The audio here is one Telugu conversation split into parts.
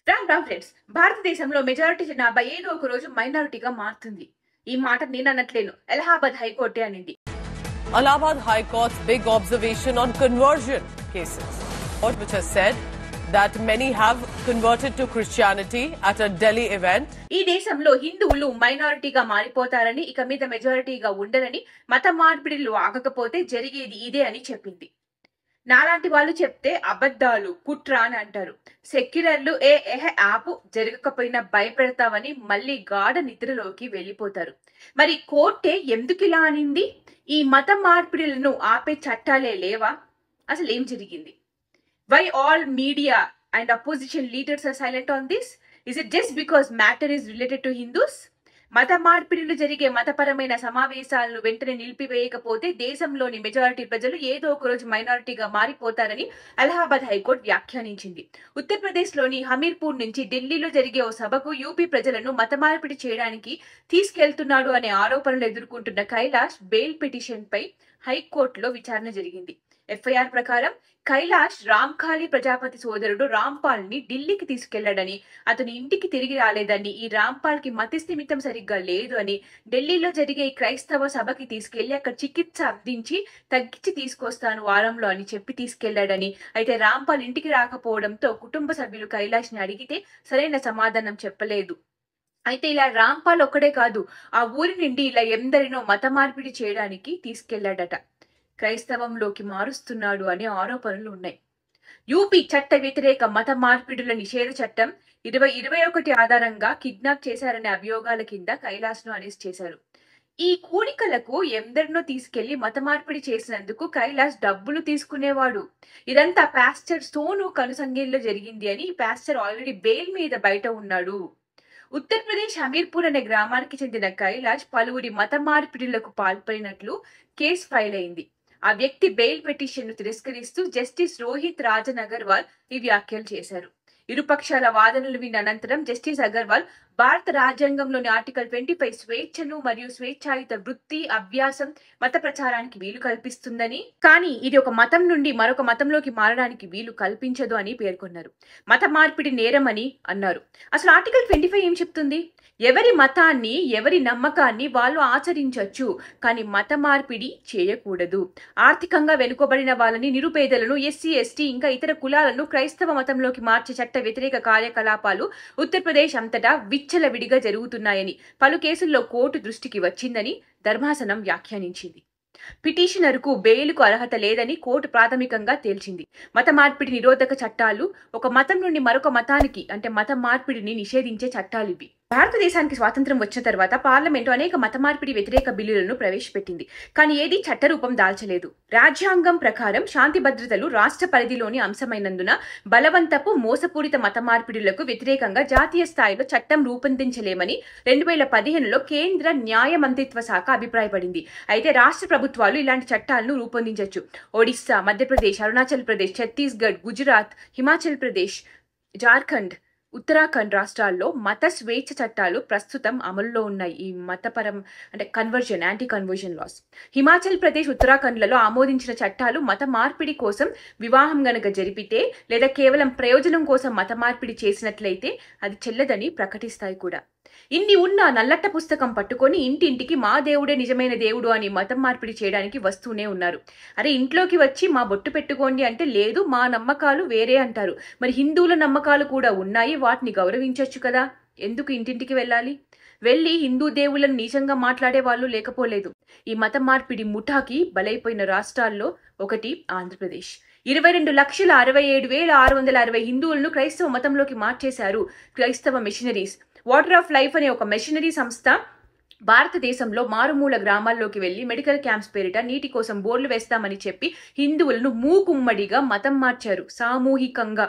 రామ్ ఫ్రెండ్స్, భారతదేశంలో మెజారిటీ జనాభా ఏదో ఒక రోజు మైనారిటీగా మారుతుంది. ఈ మాట నేను అనట్లేను, అలహాబాద్ హైకోర్టే అనింది. Allahabad High Court's big observation on conversion cases, which has said that many have converted to Christianity at a Delhi event. ఈ దేశంలో హిందువులు మైనారిటీగా మారిపోతారని, ఇక మీద మెజారిటీగా ఉండరని, మత మార్పిడిలు ఆగకపోతే జరిగేది ఇదే అని చెప్పింది. నాలాంటి వాళ్ళు చెప్తే అబద్ధాలు, కుట్ర అని అంటారు. సెక్యులర్లు ఆపు జరగకపోయినా భయపెడతామని మళ్ళీ గాఢ నిద్రలోకి వెళ్ళిపోతారు. మరి కోర్టే ఎందుకు ఇలా అనింది? ఈ మత మార్పిడులను ఆపే చట్టాలే లేవా? అసలు ఏం జరిగింది? Why all media and opposition leaders are silent on this? Is it just because matter is related to Hindus? మత మార్పిడులు జరిగే మతపరమైన సమావేశాలను వెంటనే నిలిపివేయకపోతే దేశంలోని మెజారిటీ ప్రజలు ఏదో ఒక రోజు మైనారిటీగా మారిపోతారని అలహాబాద్ హైకోర్టు వ్యాఖ్యానించింది. ఉత్తరప్రదేశ్లోని హమీర్పూర్ నుంచి ఢిల్లీలో జరిగే ఓ సభకు యూపీ ప్రజలను మత మార్పిడి చేయడానికి తీసుకెళ్తున్నాడు అనే ఆరోపణలు ఎదుర్కొంటున్న కైలాష్ బెయిల్ పిటిషన్ పై హైకోర్టులో విచారణ జరిగింది. ఎఫ్ఐఆర్ ప్రకారం కైలాష్ రామ్ఖాళీ ప్రజాపతి సోదరుడు రాంపాల్ ని ఢిల్లీకి తీసుకెళ్లాడని, అతని ఇంటికి తిరిగి రాలేదని, ఈ రాంపాల్ కి మతిస్థిమితం సరిగ్గా లేదు అని, ఢిల్లీలో జరిగే క్రైస్తవ సభకి తీసుకెళ్లి అక్కడ చికిత్స అందించి తగ్గించి తీసుకొస్తాను వారంలో అని చెప్పి తీసుకెళ్లాడని. అయితే రాంపాల్ ఇంటికి రాకపోవడంతో కుటుంబ సభ్యులు కైలాష్ ని అడిగితే సరైన సమాధానం చెప్పలేదు. అయితే ఇలా రాంపాల్ ఒక్కడే కాదు, ఆ ఊరి నుండి ఇలా ఎందరినో మత మార్పిడి చేయడానికి తీసుకెళ్లాడట. క్రైస్తవంలోకి మారుస్తున్నాడు అనే ఆరోపణలు ఉన్నాయి. యూపీ చట్ట వ్యతిరేక మత మార్పిడుల నిషేధ చట్టం 2021 ఆధారంగా కిడ్నాప్ చేశారనే అభియోగాల కింద కైలాష్ ను అరెస్ట్ చేశారు. ఈ కూడికలకు ఎందరినో తీసుకెళ్లి మత మార్పిడి చేసినందుకు కైలాష్ డబ్బులు తీసుకునేవాడు. ఇదంతా పాస్టర్ సోను కనుసంగేల్లో జరిగింది అని పాస్టర్ ఆల్రెడీ బెయిల్ మీద బయట ఉన్నాడు. ఉత్తరప్రదేశ్ హమీర్పూర్ అనే గ్రామానికి చెందిన కైలాష్ పలువురి మత మార్పిడులకు పాల్పడినట్లు కేసు ఫైల్ అయింది. ఆ వ్యక్తి బెయిల్ పిటిషన్ ను తిరస్కరిస్తూ జస్టిస్ రోహిత్ రాజన్ అగర్వాల్ ఈ వ్యాఖ్యలు చేశారు. ఇరుపక్షాల వాదనలు విన్న అనంతరం జస్టిస్ అగర్వాల్ భారత రాజ్యాంగంలోని ఆర్టికల్ 25 స్వేచ్ఛను మరియు స్వేచ్ఛాయుత వృత్తి, అభ్యాసం, మత ప్రచారానికి వీలు కల్పిస్తుందని, కానీ ఇది ఒక మతం నుండి మరొక మతంలోకి మారడానికి వీలు కల్పించదు అని పేర్కొన్నారు. మత మార్పిడి నేరం అని అన్నారు. అసలు ఆర్టికల్ 25 ఏం చెప్తుంది? ఎవరి మతాన్ని, ఎవరి నమ్మకాన్ని వాళ్ళు ఆచరించవచ్చు, కానీ మత మార్పిడి చేయకూడదు. ఆర్థికంగా వెనుకబడిన వాళ్ళని, నిరుపేదలను, ఎస్సీ, ఎస్టీ ఇంకా ఇతర కులాలను క్రైస్తవ మతంలోకి మార్చే చట్ట వ్యతిరేక కార్యకలాపాలు ఉత్తరప్రదేశ్ అంతటా విచ్చలవిడిగా జరుగుతున్నాయని పలు కేసుల్లో కోర్టు దృష్టికి వచ్చిందని ధర్మాసనం వ్యాఖ్యానించింది. పిటిషనర్కు బెయిల్కు అర్హత లేదని కోర్టు ప్రాథమికంగా తేల్చింది. మత మార్పిడి నిరోధక చట్టాలు ఒక మతం నుండి మరొక మతానికి అంటే మత మార్పిడిని నిషేధించే చట్టాలు ఇవి. భారతదేశానికి స్వాతంత్రం వచ్చిన తర్వాత పార్లమెంటు అనేక మత మార్పిడి వ్యతిరేక బిల్లులను ప్రవేశపెట్టింది, కానీ ఏదీ చట్టరూపం దాల్చలేదు. రాజ్యాంగం ప్రకారం శాంతి భద్రతలు రాష్ట్ర పరిధిలోని అంశమైనందున బలవంతపు, మోసపూరిత మత మార్పిడులకు వ్యతిరేకంగా జాతీయ స్థాయిలో చట్టం రూపొందించలేమని 2015లో కేంద్ర న్యాయ మంత్రిత్వ శాఖ అభిప్రాయపడింది. అయితే రాష్ట్ర ప్రభుత్వాలు ఇలాంటి చట్టాలను రూపొందించవచ్చు. ఒడిస్సా, మధ్యప్రదేశ్, అరుణాచల్ ప్రదేశ్, ఛత్తీస్గఢ్, గుజరాత్, హిమాచల్ ప్రదేశ్, జార్ఖండ్, ఉత్తరాఖండ్ రాష్ట్రాల్లో మత స్వేచ్ఛ చట్టాలు ప్రస్తుతం అమల్లో ఉన్నాయి. ఈ మతపరం అంటే conversion, anti conversion laws. Himachal Pradesh, ఉత్తరాఖండ్లలో ఆమోదించిన చట్టాలు మత మార్పిడి కోసం వివాహం గనక జరిపితే లేదా కేవలం ప్రయోజనం కోసం మత మార్పిడి చేసినట్లయితే అది చెల్లదని ప్రకటిస్తాయి కూడా. ఇన్ని ఉన్న నల్లట్ట పుస్తకం పట్టుకొని ఇంటింటికి మా దేవుడే నిజమైన దేవుడు అని మతం మార్పిడి చేయడానికి వస్తూనే ఉన్నారు. అరే, ఇంట్లోకి వచ్చి మా బొట్టు పెట్టుకోండి అంటే లేదు, మా నమ్మకాలు వేరే అంటారు. మరి హిందువుల నమ్మకాలు కూడా ఉన్నాయి, వాటిని గౌరవించవచ్చు కదా, ఎందుకు ఇంటింటికి వెళ్ళాలి? వెళ్ళి హిందూ దేవుళ్లను నీచంగా మాట్లాడే వాళ్ళు లేకపోలేదు. ఈ మతం మార్పిడి ముఠాకి బలైపోయిన రాష్ట్రాల్లో ఒకటి ఆంధ్రప్రదేశ్. 22,67,660 హిందువులను క్రైస్తవ మతంలోకి మార్చేశారు క్రైస్తవ మిషనరీస్. వాటర్ ఆఫ్ లైఫ్ అనే ఒక మిషనరీ సంస్థ భారతదేశంలో మారుమూల గ్రామాల్లోకి వెళ్లి మెడికల్ క్యాంప్స్ పేరిట నీటి కోసం బోర్లు వేస్తామని చెప్పి హిందువులను మూకుమ్మడిగా మతం మార్చారు సామూహికంగా.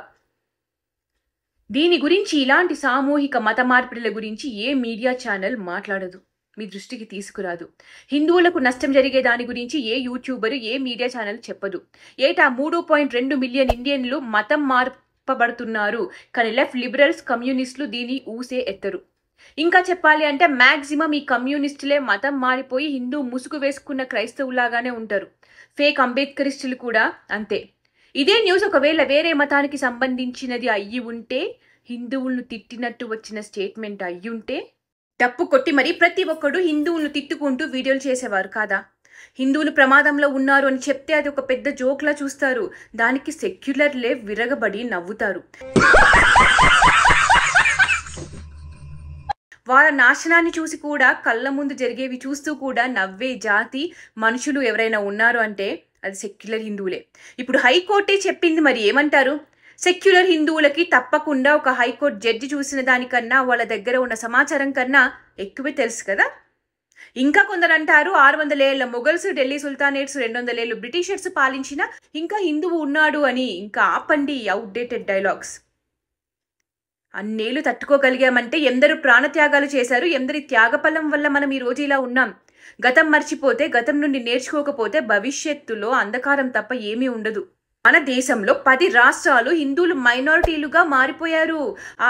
దీని గురించి, ఇలాంటి సామూహిక మత మార్పిడుల గురించి ఏ మీడియా ఛానల్ మాట్లాడదు, మీ దృష్టికి తీసుకురాదు. హిందువులకు నష్టం జరిగే దాని గురించి ఏ యూట్యూబర్, ఏ మీడియా ఛానల్ చెప్పదు. ఏటా 3.2 మిలియన్ ఇండియన్లు మతం మార్పబడుతున్నారు, కానీ లెఫ్ట్, లిబరల్స్, కమ్యూనిస్టులు దీని ఊసే ఎత్తరు. ఇంకా చెప్పాలి అంటే మాక్సిమం ఈ కమ్యూనిస్టులే మతం మారిపోయి హిందూ ముసుగు వేసుకున్న క్రైస్తవులాగానే ఉంటారు. ఫేక్ అంబేద్కరిస్టులు కూడా అంతే. ఇదే న్యూస్ ఒకవేళ వేరే మతానికి సంబంధించినది అయ్యి ఉంటే హిందువులను తిట్టినట్టు వచ్చిన స్టేట్మెంట్ అయ్యుంటే డప్పు కొట్టి మరి ప్రతి ఒక్కడు హిందువులను తిట్టుకుంటూ వీడియోలు చేసేవారు కాదా? హిందువులు ప్రమాదంలో ఉన్నారు అని చెప్తే అది ఒక పెద్ద జోక్లా చూస్తారు. దానికి సెక్యులర్లే విరగబడి నవ్వుతారు. వాళ్ళ నాశనాన్ని చూసి కూడా, కళ్ళ ముందు జరిగేవి చూస్తూ కూడా నవ్వే జాతి మనుషులు ఎవరైనా ఉన్నారు అంటే అది సెక్యులర్ హిందువులే. ఇప్పుడు హైకోర్టే చెప్పింది, మరి ఏమంటారు? సెక్యులర్ హిందువులకి తప్పకుండా ఒక హైకోర్టు జడ్జి చూసిన దానికన్నా, వాళ్ళ దగ్గర ఉన్న సమాచారం కన్నా ఎక్కువే తెలుసు కదా. ఇంకా కొందరు అంటారు 600 ఏళ్ల మొఘల్స్, ఢిల్లీ సుల్తానేట్స్, 200 ఏళ్ళు బ్రిటిషర్స్ పాలించిన ఇంకా హిందువు ఉన్నాడు అని. ఇంకా ఆపండి అవుట్డేటెడ్ డైలాగ్స్. అన్నేళ్ళు తట్టుకోగలిగామంటే ఎందరు ప్రాణత్యాగాలు చేశారు, ఎందరి త్యాగఫలం వల్ల మనం ఈ రోజు ఇలా ఉన్నాం. గతం మర్చిపోతే, గతం నుండి నేర్చుకోకపోతే భవిష్యత్తులో అంధకారం తప్ప ఏమీ ఉండదు. మన దేశంలో 10 రాష్ట్రాలు హిందువులు మైనారిటీలుగా మారిపోయారు.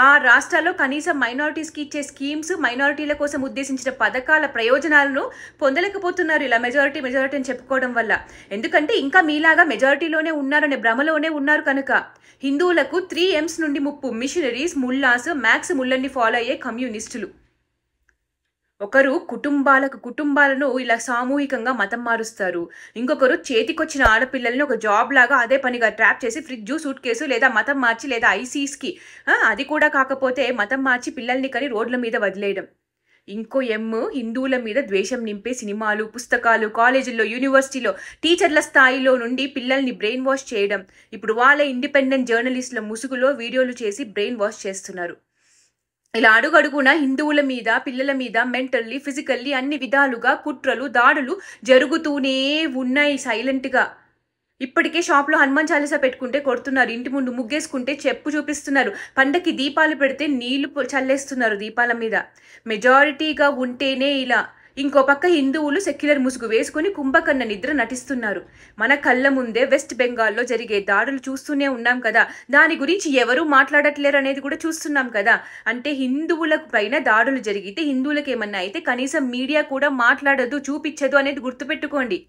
ఆ రాష్ట్రాల్లో కనీసం మైనారిటీస్కి ఇచ్చే స్కీమ్స్, మైనారిటీల కోసం ఉద్దేశించిన పథకాల ప్రయోజనాలను పొందలేకపోతున్నారు ఇలా మెజారిటీ అని చెప్పుకోవడం వల్ల. ఎందుకంటే ఇంకా మీలాగా మెజారిటీలోనే ఉన్నారనే భ్రమలోనే ఉన్నారు కనుక. హిందువులకు 3M's నుండి ముప్పు: మిషనరీస్, ముల్లాస్, మ్యాక్స్ ముల్లన్ని ఫాలో అయ్యే కమ్యూనిస్టులు. ఒకరు కుటుంబాలను ఇలా సామూహికంగా మతం మారుస్తారు. ఇంకొకరు చేతికొచ్చిన ఆడపిల్లల్ని ఒక జాబ్ లాగా అదే పనిగా ట్రాప్ చేసి ఫ్రిడ్జ్, సూట్ కేసు లేదా మతం మార్చి లేదా ఐసీస్కి, అది కూడా కాకపోతే మతం మార్చి పిల్లల్ని కని రోడ్ల మీద వదిలేయడం. ఇంకో హిందువుల మీద ద్వేషం నింపే సినిమాలు, పుస్తకాలు, కాలేజీల్లో, యూనివర్సిటీలో టీచర్ల స్థాయిలో నుండి పిల్లల్ని బ్రెయిన్ వాష్ చేయడం. ఇప్పుడు వాళ్ళే ఇండిపెండెంట్ జర్నలిస్టుల ముసుగులో వీడియోలు చేసి బ్రెయిన్ వాష్ చేస్తున్నారు. ఇలా అడుగడుగునా హిందువుల మీద, పిల్లల మీద మెంటల్లీ, ఫిజికల్లీ అన్ని విధాలుగా కుట్రలు, దాడులు జరుగుతూనే ఉన్నాయి సైలెంట్గా. ఇప్పటికే షాప్లో హనుమాన్ చాలీసా పెట్టుకుంటే కొడుతున్నారు, ఇంటి ముందు ముగ్గేసుకుంటే చెప్పు చూపిస్తున్నారు, పండకి దీపాలు పెడితే నీళ్లు చల్లేస్తున్నారు దీపాల మీద. మెజారిటీగా ఉంటేనే ఇలా. ఇంకో పక్క హిందువులు సెక్యులర్ ముసుగు వేసుకుని కుంభకర్ణ నిద్ర నటిస్తున్నారు. మన కళ్ళ ముందే వెస్ట్ బెంగాల్లో జరిగే దాడులు చూస్తూనే ఉన్నాం కదా. దాని గురించి ఎవరూ మాట్లాడట్లేరు అనేది కూడా చూస్తున్నాం కదా. అంటే హిందువుల పైన దాడులు జరిగితే, హిందువులకు ఏమన్నా అయితే కనీసం మీడియా కూడా మాట్లాడదు, చూపించదు అనేది గుర్తుపెట్టుకోండి.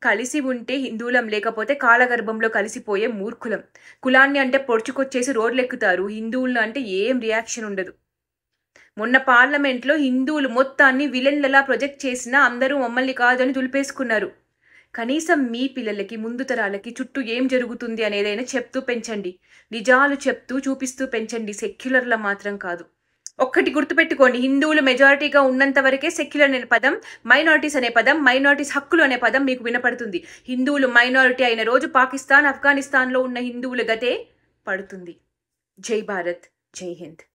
కలిసి ఉంటే హిందువులం, లేకపోతే కాలగర్భంలో కలిసిపోయే మూర్ఖులం. కులాన్ని అంటే పొడుచుకొచ్చేసి రోడ్లెక్కుతారు, హిందువులు అంటే ఏం రియాక్షన్ ఉండదు. మొన్న పార్లమెంట్లో హిందువులు మొత్తాన్ని విలన్లలా ప్రొజెక్ట్ చేసినా అందరూ మమ్మల్ని కాదని దులిపేసుకున్నారు. కనీసం మీ పిల్లలకి, ముందు తరాలకి చుట్టూ ఏం జరుగుతుంది అనేదైనా చెప్తూ పెంచండి. నిజాలు చెప్తూ చూపిస్తూ పెంచండి, సెక్యులర్లా మాత్రం కాదు. ఒక్కటి గుర్తుపెట్టుకోండి, హిందువులు మెజారిటీగా ఉన్నంత వరకే సెక్యులర్ అనే పదం, మైనారిటీస్ అనే పదం, మైనారిటీస్ హక్కులు అనే పదం మీకు వినపడుతుంది. హిందువులు మైనారిటీ అయిన రోజు పాకిస్తాన్, ఆఫ్ఘనిస్తాన్లో ఉన్న హిందువుల గతే పడుతుంది. జై భారత్, జై హింద్.